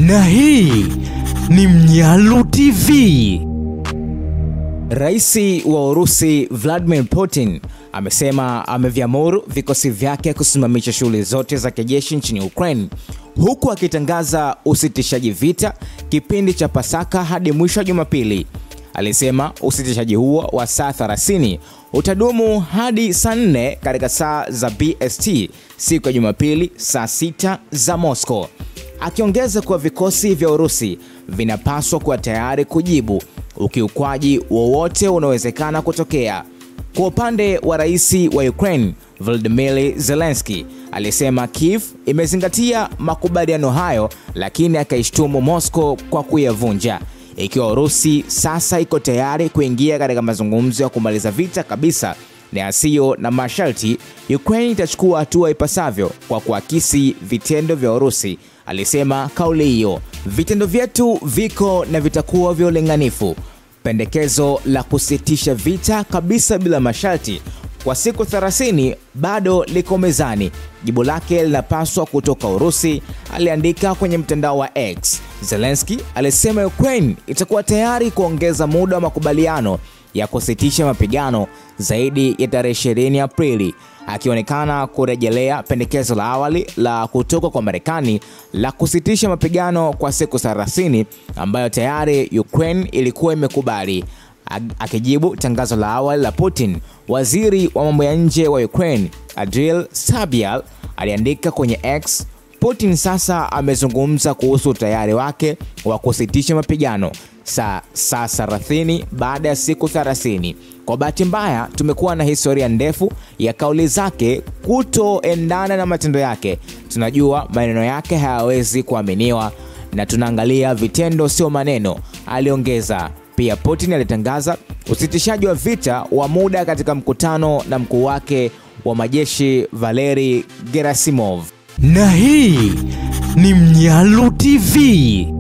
Na hii ni Mnyalu TV. Rais wa Urusi Vladimir Putin amesema ameviamuru vikosi vyake kusimamisha shughuli zote za kijeshi nchini Ukraine, huku akitangaza usitishaji vita kipindi cha Pasaka hadi mwisho wa Jumapili. Alisema usitishaji huo wa saa 30 utadumu hadi saa 4 katika saa za BST siku ya Jumapili saa 6 za Moscow. Akiongeza kuwa vikosi vya Urusi vinapaswa kuwa tayari kujibu ukiukwaji wowote unawezekana kutokea. Kwa upande wa rais wa Ukraine Volodymyr Zelensky alisema Kiev imezingatia makubaliano hayo, lakini akaishtumu Moscow kwa kuyavunja. Ikiwa Urusi sasa iko tayari kuingia katika mazungumzo ya kumaliza vita kabisa na yasiyo na masharti, Ukraine itachukua hatua ipasavyo kwa kuakisi vitendo vya Urusi. Alisema kauli hiyo, vitendo vyetu viko na vitakuwa vya ulinganifu. Pendekezo la kusitisha vita kabisa bila masharti kwa siku 30 bado liko mezani. Jibu lake linapaswa kutoka Urusi, aliandika kwenye mtandao wa X. Zelensky alisema Ukraine itakuwa tayari kuongeza muda wa makubaliano ya kusitisha mapigano zaidi ya tarehe 20 Aprili, akionekana kurejelea pendekezo la awali la kutoka kwa Marekani la kusitisha mapigano kwa siku 30 ambayo tayari Ukraine ilikuwa imekubali. Akijibu tangazo la awali la Putin, waziri wa mambo ya nje wa Ukraine Andriy Sybiha aliandika kwenye X, Putin sasa amezungumza kuhusu tayari wake wa kusitisha mapigano saa 30 baada ya siku 30. Kwa bahati mbaya tumekuwa na historia ndefu ya kauli zake kutoendana na matendo yake. Tunajua maneno yake hayawezi kuaminiwa na tunaangalia vitendo sio maneno, aliongeza. Pia Putin alitangaza usitishaji wa vita wa muda katika mkutano na mkuu wake wa majeshi Valery Gerasimov. Na hii ni Mnyalu TV.